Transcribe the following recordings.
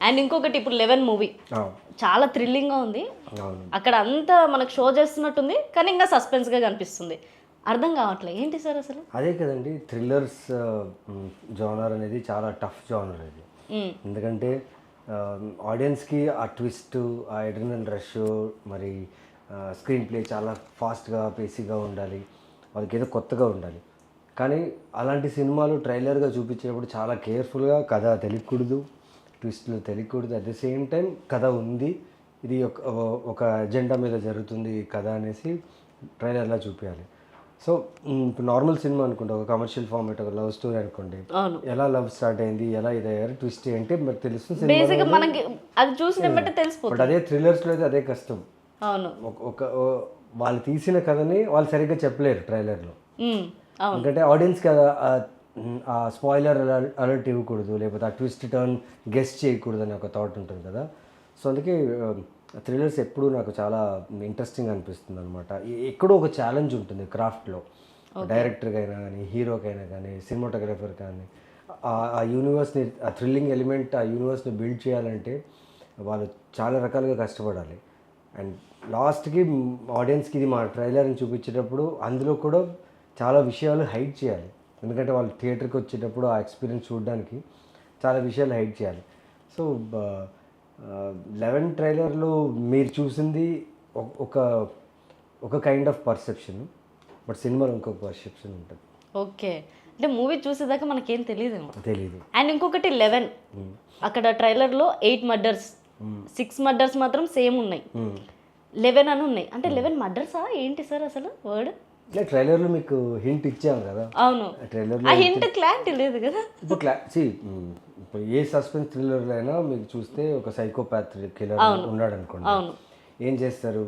And ఇంకొకటి ఇప్పుడు 11 movie చాలా థ్రిల్లింగ్గా ఉంది. అక్కడ అంతా మనకు షో చేస్తున్నట్టుంది, కానీ ఇంకా సస్పెన్స్గా కనిపిస్తుంది. అర్థం కావట్లేదు ఏంటి సార్ అసలు. అదే కదండి, థ్రిల్లర్స్ జానర్ అనేది చాలా టఫ్ జానర్ అది. ఎందుకంటే ఆడియన్స్కి ఆ ట్విస్ట్, ఆ ఎడ్రినల్ రష్, మరి స్క్రీన్ ప్లే చాలా ఫాస్ట్గా పేసీగా ఉండాలి, వాళ్ళకి ఏదో కొత్తగా ఉండాలి. కానీ అలాంటి సినిమాలు ట్రైలర్గా చూపించేటప్పుడు చాలా కేర్ఫుల్గా కథ తెలియకూడదు, ట్విస్ట్లు తెలియకూడదు, అట్ ద సేమ్ టైం కథ ఉంది, ఇది ఒక ఎజెండా మీద జరుగుతుంది కథ అనేసి ట్రైలర్లా చూపించాలి. సో ఇప్పుడు నార్మల్ సినిమా అనుకోండి, ఒక కమర్షియల్ ఫార్మేట్, ఒక లవ్ స్టోరీ అనుకోండి, ఎలా లవ్ స్టార్ట్ అయింది, ఎలా ఇదయ్యారు, ట్విస్ట్ ఏంటి మరి తెలుస్తుంది, బట్ అదే థ్రిల్లర్స్లో అయితే అదే కష్టం. ఒక వాళ్ళు తీసిన కథని వాళ్ళు సరిగ్గా చెప్పలేరు ట్రైలర్లో. ఎందుకంటే ఆడియన్స్కి కదా ఆ స్పాయిలర్ అలర్ట్ ఇవ్వకూడదు, లేకపోతే ఆ ట్విస్ట్ టర్న్ గెస్ట్ చేయకూడదు అని ఒక థాట్ ఉంటుంది కదా. సో అందుకే థ్రిల్లర్స్ ఎప్పుడూ నాకు చాలా ఇంట్రెస్టింగ్ అనిపిస్తుంది అనమాట. ఎక్కడో ఒక ఛాలెంజ్ ఉంటుంది క్రాఫ్ట్లో, డైరెక్టర్కైనా కానీ, హీరోకైనా కానీ, సినిమాటోగ్రఫర్ కానీ. ఆ యూనివర్స్ని, ఆ థ్రిల్లింగ్ ఎలిమెంట్, ఆ యూనివర్స్ని బిల్డ్ చేయాలంటే వాళ్ళు చాలా రకాలుగా కష్టపడాలి. అండ్ లాస్ట్కి ఆడియన్స్కి ఇది మా ట్రైలర్ని చూపించేటప్పుడు అందులో కూడా చాలా విషయాలు హైడ్ చేయాలి. ఎందుకంటే వాళ్ళు థియేటర్కి వచ్చేటప్పుడు ఆ ఎక్స్పీరియన్స్ చూడడానికి చాలా విషయాలు హైడ్ చేయాలి. సో 11 ట్రైలర్లో మీరు చూసింది ఒక కైండ్ ఆఫ్ పర్సెప్షన్, బట్ సినిమాలో ఇంకొక పర్సెప్షన్ ఉంటుంది. ఓకే, అంటే మూవీ చూసేదాకా మనకేం తెలియదు. అండ్ ఇంకొకటి 11 అక్కడ ట్రైలర్లో 8 మర్డర్స్, 6 మర్డర్స్ మాత్రం సేమ్ ఉన్నాయి, 11 అని ఉన్నాయి. అంటే 11 మర్డర్సా ఏంటి సార్ అసలు వర్డ్? ట్రైలర్లో మీకు హింట్ ఇచ్చాము కదా. అవును, ట్రైలర్లో హింట్ క్లారిటీ లేదు కదా. ఇప్పుడు ఏ సస్పెన్స్ థ్రిల్లర్లో అయినా మీకు చూస్తే ఒక సైకోపాత్ కిల్లర్ ఉన్నాడు అనుకోండి, ఏం చేస్తారు,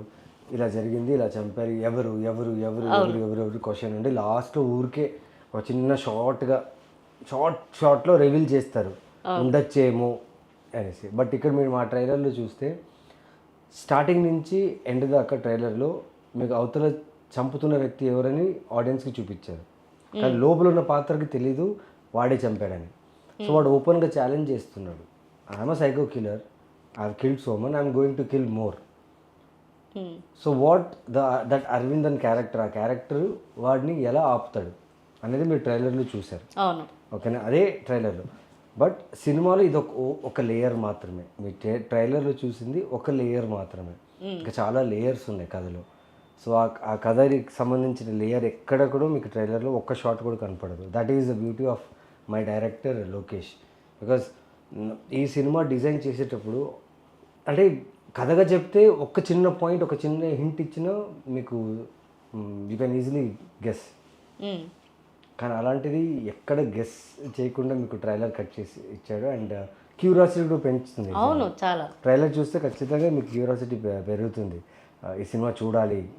ఇలా జరిగింది, ఇలా చంపారు, ఎవరు ఎవరు ఎవరు ఎవరు ఎవరు ఎవరు క్వశ్చన్ ఉండి లాస్ట్లో ఊరికే ఒక చిన్న షార్ట్లో రివీల్ చేస్తారు ఉండొచ్చేమో అనేసి. బట్ ఇక్కడ మీరు మా ట్రైలర్లో చూస్తే స్టార్టింగ్ నుంచి ఎండ్ దాకా ట్రైలర్లో మీకు అవతల చంపుతున్న వ్యక్తి ఎవరని ఆడియన్స్కి చూపించారు, కానీ లోపల ఉన్న పాత్రకి తెలీదు వాడే చంపాడని. సో వాడు ఓపెన్గా ఛాలెంజ్ చేస్తున్నాడు, I'm a psycho killer, I have killed so much, I'm going to kill more. So that Aravind అని క్యారెక్టర్, ఆ క్యారెక్టర్ వాడిని ఎలా ఆపుతాడు అనేది మీరు ట్రైలర్లో చూశారు. ఓకేనా, అదే ట్రైలర్లో. బట్ సినిమాలో ఇది ఒక లేయర్ మాత్రమే, మీ ట్రైలర్లో చూసింది ఒక లేయర్ మాత్రమే. ఇంకా చాలా లేయర్స్ ఉన్నాయి కథలో. సో ఆ కథకి సంబంధించిన లేయర్ ఎక్కడ కూడా మీకు ట్రైలర్లో ఒక్క షాట్ కూడా కనపడదు. That is the beauty of my director Lokesh. Because ఈ సినిమా డిజైన్ చేసేటప్పుడు అంటే కథగా చెప్తే ఒక చిన్న పాయింట్, ఒక చిన్న హింట్ ఇచ్చినా మీకు యూ కెన్ ఈజీలీ గెస్. కానీ అలాంటిది ఎక్కడ గెస్ చేయకుండా మీకు ట్రైలర్ కట్ చేసి ఇచ్చాడు. అండ్ క్యూరియాసిటీ కూడా పెంచుతుంది. అవును, చాలా. ట్రైలర్ చూస్తే ఖచ్చితంగా మీకు క్యూరియాసిటీ పెరుగుతుంది, ఈ సినిమా చూడాలి.